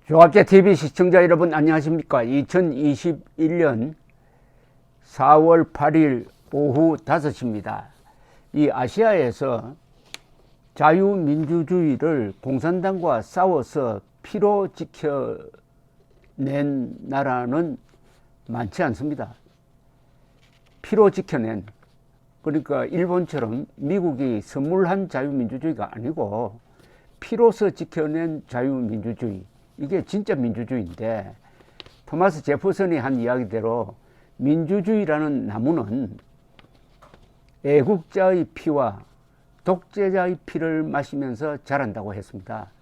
조합제TV 시청자 여러분 안녕하십니까. 2021년 4월 8일 오후 5시입니다. 이 아시아에서 자유민주주의를 공산당과 싸워서 피로 지켜낸 나라는 많지 않습니다. 피로 지켜낸, 그러니까 일본처럼 미국이 선물한 자유민주주의가 아니고 피로서 지켜낸 자유민주주의, 이게 진짜 민주주의인데, 토마스 제퍼슨이 한 이야기대로 민주주의라는 나무는 애국자의 피와 독재자의 피를 마시면서 자란다고 했습니다.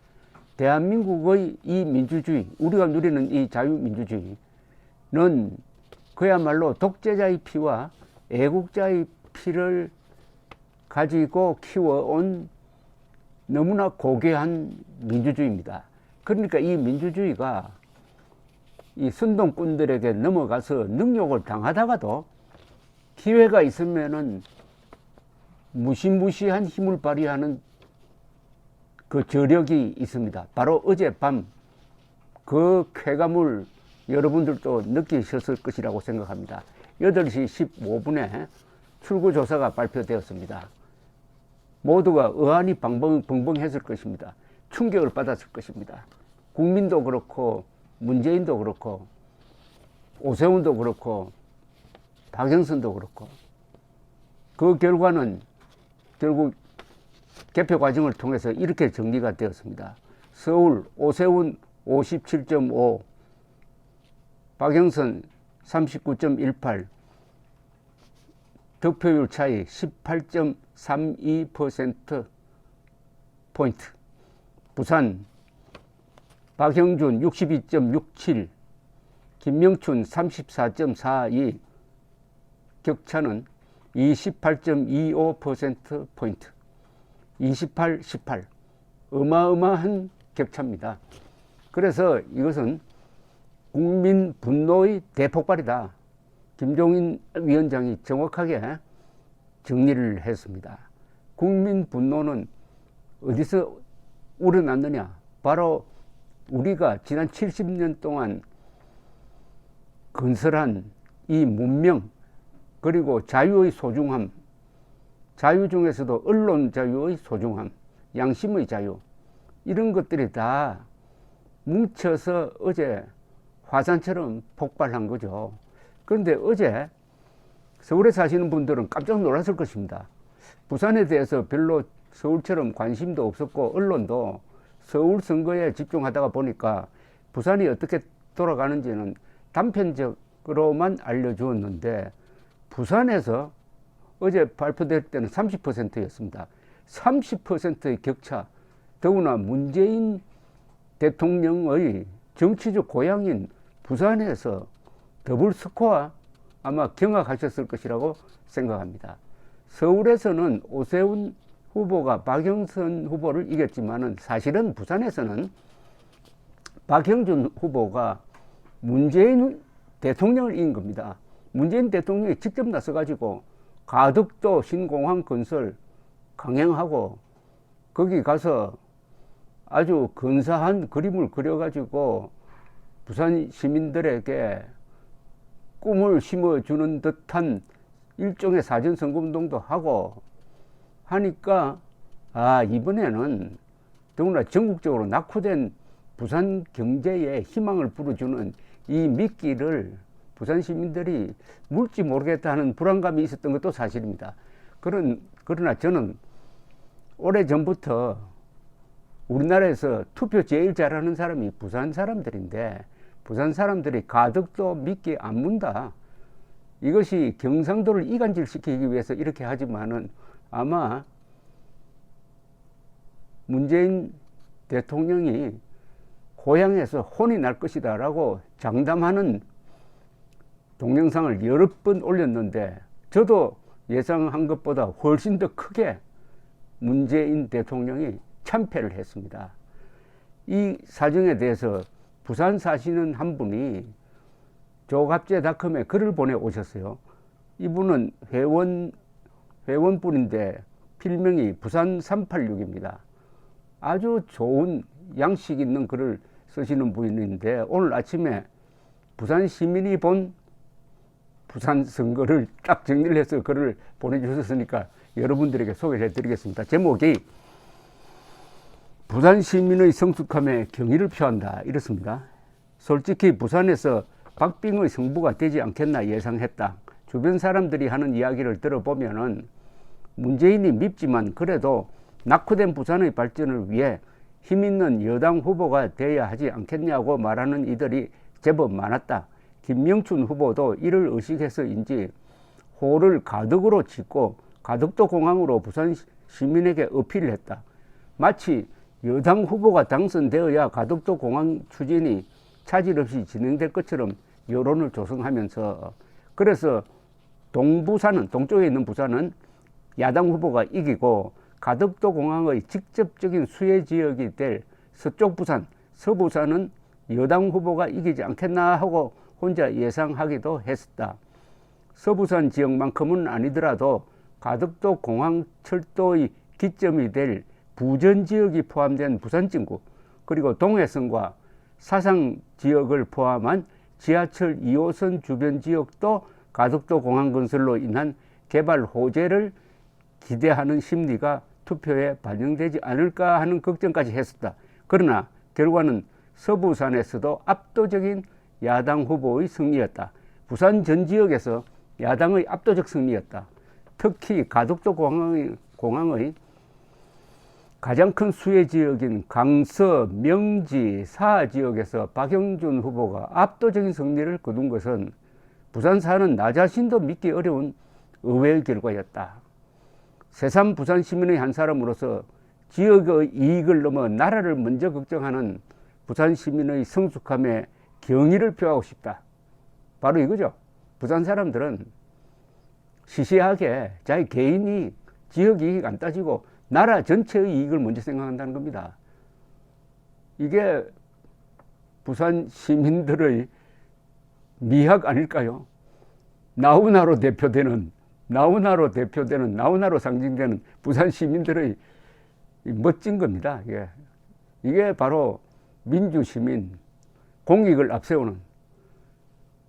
대한민국의 이 민주주의, 우리가 누리는 이 자유민주주의는 그야말로 독재자의 피와 애국자의 피를 가지고 키워온 너무나 고귀한 민주주의입니다. 그러니까 이 민주주의가 이 선동꾼들에게 넘어가서 능욕을 당하다가도 기회가 있으면은 무시무시한 힘을 발휘하는 그 저력이 있습니다. 바로 어젯밤 그 쾌감을 여러분들도 느끼셨을 것이라고 생각합니다. 8시 15분에 출구조사가 발표되었습니다. 모두가 어안이 벙벙했을 것입니다. 충격을 받았을 것입니다. 국민도 그렇고 문재인도 그렇고 오세훈도 그렇고 박영선도 그렇고, 그 결과는 결국 개표 과정을 통해서 이렇게 정리가 되었습니다. 서울 오세훈 57.5, 박영선 39.18, 득표율 차이 18.32%포인트. 부산 박형준 62.67, 김명춘 34.42, 격차는 28.25%포인트. 28, 18. 어마어마한 격차입니다. 그래서 이것은 국민 분노의 대폭발이다. 김종인 위원장이 정확하게 정리를 했습니다. 국민 분노는 어디서 우러났느냐? 바로 우리가 지난 70년 동안 건설한 이 문명, 그리고 자유의 소중함, 자유 중에서도 언론 자유의 소중함, 양심의 자유, 이런 것들이 다 뭉쳐서 어제 화산처럼 폭발한 거죠. 그런데 어제 서울에 사시는 분들은 깜짝 놀랐을 것입니다. 부산에 대해서 별로 서울처럼 관심도 없었고, 언론도 서울 선거에 집중하다가 보니까 부산이 어떻게 돌아가는지는 단편적으로만 알려주었는데, 부산에서 어제 발표될 때는 30%였습니다. 30%의 격차, 더구나 문재인 대통령의 정치적 고향인 부산에서 더블 스코어 아마 경악하셨을 것이라고 생각합니다. 서울에서는 오세훈 후보가 박영선 후보를 이겼지만은 사실은 부산에서는 박형준 후보가 문재인 대통령을 이긴 겁니다. 문재인 대통령이 직접 나서가지고 가덕도 신공항 건설 강행하고 거기 가서 아주 근사한 그림을 그려가지고 부산 시민들에게 꿈을 심어주는 듯한 일종의 사전선거운동도 하고 하니까, 이번에는 더구나 전국적으로 낙후된 부산 경제에 희망을 불어주는 이 미끼를 부산 시민들이 물지 모르겠다 하는 불안감이 있었던 것도 사실입니다. 그러나 저는 오래전부터 우리나라에서 투표 제일 잘하는 사람이 부산 사람들인데, 부산 사람들이 가덕도 미끼 안 문다. 이것이 경상도를 이간질시키기 위해서 이렇게 하지만은 아마 문재인 대통령이 고향에서 혼이 날 것이다 라고 장담하는 동영상을 여러 번 올렸는데, 저도 예상한 것보다 훨씬 더 크게 문재인 대통령이 참패를 했습니다. 이 사정에 대해서 부산 사시는 한 분이 조갑제닷컴에 글을 보내 오셨어요. 이분은 회원분인데 필명이 부산 386입니다. 아주 좋은 양식 있는 글을 쓰시는 분이 있는데 오늘 아침에 부산 시민이 본 부산 선거를 딱 정리를 해서 글을 보내주셨으니까 여러분들에게 소개를 해드리겠습니다. 제목이 부산 시민의 성숙함에 경의를 표한다 이렇습니다. 솔직히 부산에서 박빙의 승부가 되지 않겠나 예상했다. 주변 사람들이 하는 이야기를 들어보면은 문재인이 밉지만 그래도 낙후된 부산의 발전을 위해 힘있는 여당 후보가 돼야 하지 않겠냐고 말하는 이들이 제법 많았다. 김명춘 후보도 이를 의식해서인지 호를 가덕으로 짓고 가덕도 공항으로 부산 시민에게 어필을 했다. 마치 여당 후보가 당선되어야 가덕도 공항 추진이 차질 없이 진행될 것처럼 여론을 조성하면서 그래서 동부산은 동쪽에 있는 부산은 야당 후보가 이기고 가덕도 공항의 직접적인 수혜 지역이 될 서쪽 부산, 서부산은 여당 후보가 이기지 않겠나 하고 혼자 예상하기도 했었다. 서부산 지역만큼은 아니더라도 가덕도 공항 철도의 기점이 될 부전 지역이 포함된 부산 진구 그리고 동해선과 사상 지역을 포함한 지하철 2호선 주변 지역도 가덕도 공항 건설로 인한 개발 호재를 기대하는 심리가 투표에 반영되지 않을까 하는 걱정까지 했었다. 그러나 결과는 서부산에서도 압도적인 야당 후보의 승리였다. 부산 전 지역에서 야당의 압도적 승리였다. 특히 가덕도 공항의 가장 큰 수혜 지역인 강서, 명지, 사 지역에서 박영준 후보가 압도적인 승리를 거둔 것은 부산 사는 나 자신도 믿기 어려운 의외의 결과였다. 새삼 부산 시민의 한 사람으로서 지역의 이익을 넘어 나라를 먼저 걱정하는 부산 시민의 성숙함에 경의를 표하고 싶다. 바로 이거죠. 부산 사람들은 시시하게 자기 개인이 지역 이익 안 따지고 나라 전체의 이익을 먼저 생각한다는 겁니다. 이게 부산 시민들의 미학 아닐까요? 나훈아로 대표되는 나훈아로 상징되는 부산 시민들의 멋진 겁니다. 이게 바로 민주시민, 공익을 앞세우는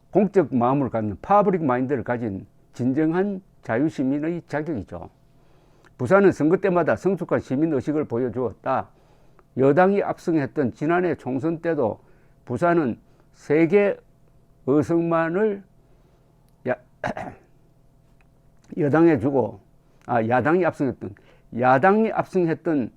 공적 마음을 갖는 파브릭 마인드를 가진 진정한 자유시민의 자격이죠. 부산은 선거 때마다 성숙한 시민의식을 보여주었다. 여당이 압승했던 지난해 총선 때도 부산은 세계 의석만을 야당이 압승했던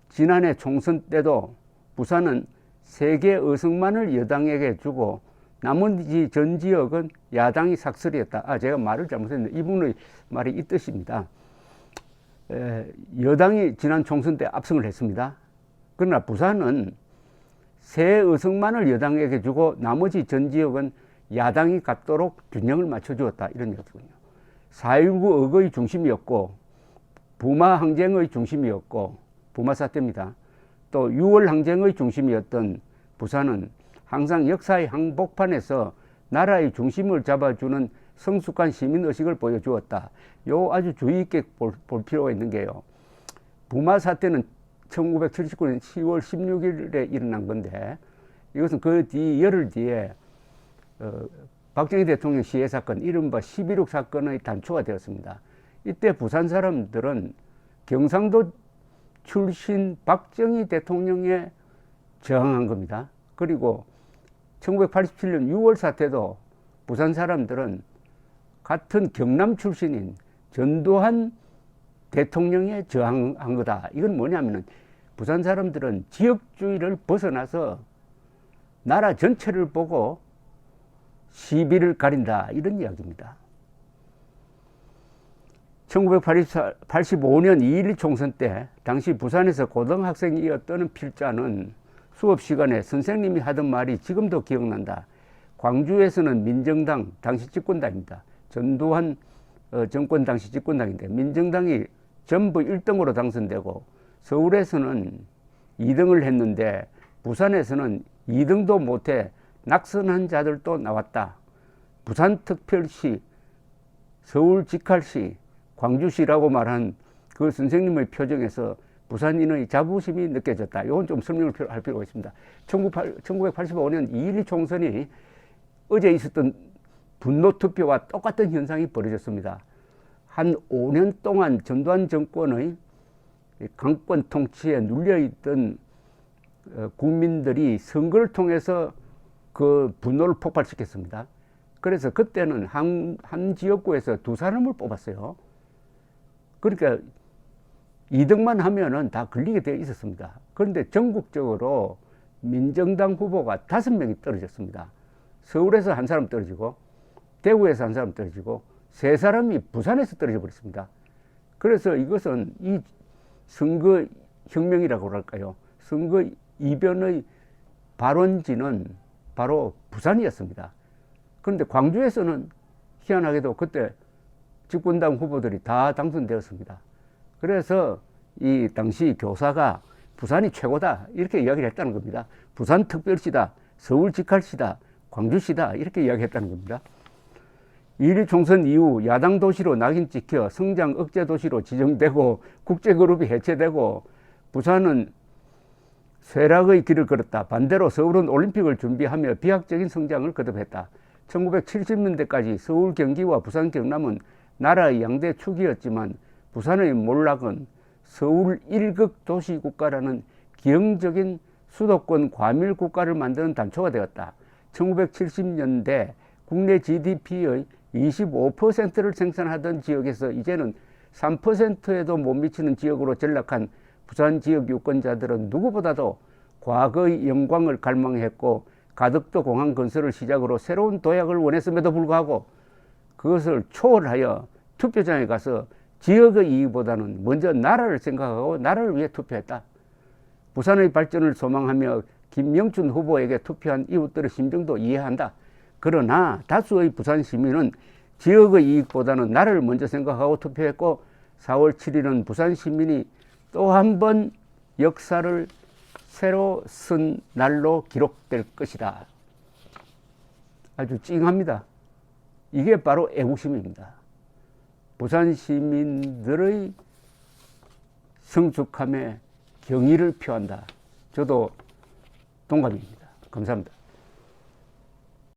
지난해 총선 때도 부산은 세계 의석만을 여당에게 주고 나머지 전 지역은 야당이 삭슬이었다. 제가 말을 잘못했는데 이분의 말이 이 뜻입니다. 여당이 지난 총선 때 압승을 했습니다. 그러나 부산은 세 의석만을 여당에게 주고 나머지 전 지역은 야당이 갖도록 균형을 맞춰주었다. 이런 얘기군요. 4.19 의거의 중심이었고 부마 항쟁의 중심이었고 부마 사태입니다. 또 6월 항쟁의 중심이었던 부산은 항상 역사의 항복판에서 나라의 중심을 잡아주는 성숙한 시민의식을 보여주었다. 아주 주의 있게 볼 필요가 있는 게요. 부마 사태는 1979년 10월 16일에 일어난 건데 이것은 그 뒤 열흘 뒤에 박정희 대통령 시해 사건, 이른바 11.6 사건의 단초가 되었습니다. 이때 부산 사람들은 경상도 출신 박정희 대통령에 저항한 겁니다. 그리고 1987년 6월 사태도 부산 사람들은 같은 경남 출신인 전두환 대통령에 저항한 거다. 이건 뭐냐면은 부산 사람들은 지역주의를 벗어나서 나라 전체를 보고 시비를 가린다. 이런 이야기입니다. 1985년 2.12 총선 때 당시 부산에서 고등학생이었던 필자는 수업 시간에 선생님이 하던 말이 지금도 기억난다. 광주에서는 민정당 당시 집권당입니다. 전두환 정권 당시 집권당인데 민정당이 전부 1등으로 당선되고 서울에서는 2등을 했는데 부산에서는 2등도 못해 낙선한 자들도 나왔다. 부산특별시, 서울직할시, 광주시라고 말한 그 선생님의 표정에서 부산인의 자부심이 느껴졌다. 이건 좀 설명을 할 필요가 있습니다. 1985년 2.12 총선이 어제 있었던 분노 투표와 똑같은 현상이 벌어졌습니다. 한 5년 동안 전두환 정권의 강권 통치에 눌려있던 국민들이 선거를 통해서 그 분노를 폭발시켰습니다. 그래서 그때는 한 지역구에서 2사람을 뽑았어요. 그러니까 2등만 하면은 다 걸리게 되어 있었습니다. 그런데 전국적으로 민정당 후보가 5명이 떨어졌습니다. 서울에서 1사람 떨어지고, 대구에서 1사람 떨어지고, 3사람이 부산에서 떨어져 버렸습니다. 그래서 이것은 이 선거 혁명이라고 할까요? 선거 이변의 발원지는 바로 부산이었습니다. 그런데 광주에서는 희한하게도 그때 집권당 후보들이 다 당선되었습니다. 그래서 이 당시 교사가 부산이 최고다 이렇게 이야기를 했다는 겁니다. 부산 특별시다, 서울 직할시다, 광주시다 이렇게 이야기했다는 겁니다. 2.12 총선 이후 야당 도시로 낙인 찍혀 성장 억제 도시로 지정되고 국제그룹이 해체되고 부산은 쇠락의 길을 걸었다. 반대로 서울은 올림픽을 준비하며 비약적인 성장을 거듭했다. 1970년대까지 서울, 경기와 부산, 경남은 나라의 양대 축이었지만 부산의 몰락은 서울 1극 도시국가라는 기형적인 수도권 과밀 국가를 만드는 단초가 되었다. 1970년대 국내 GDP의 25%를 생산하던 지역에서 이제는 3%에도 못 미치는 지역으로 전락한 부산 지역 유권자들은 누구보다도 과거의 영광을 갈망했고 가덕도 공항 건설을 시작으로 새로운 도약을 원했음에도 불구하고 그것을 초월하여 투표장에 가서 지역의 이익보다는 먼저 나라를 생각하고 나라를 위해 투표했다. 부산의 발전을 소망하며 김영춘 후보에게 투표한 이웃들의 심정도 이해한다. 그러나 다수의 부산 시민은 지역의 이익보다는 나라를 먼저 생각하고 투표했고 4월 7일은 부산 시민이 또 한 번 역사를 새로 쓴 날로 기록될 것이다. 아주 찡합니다. 이게 바로 애국심입니다. 부산 시민들의 성숙함에 경의를 표한다. 저도 동감입니다. 감사합니다.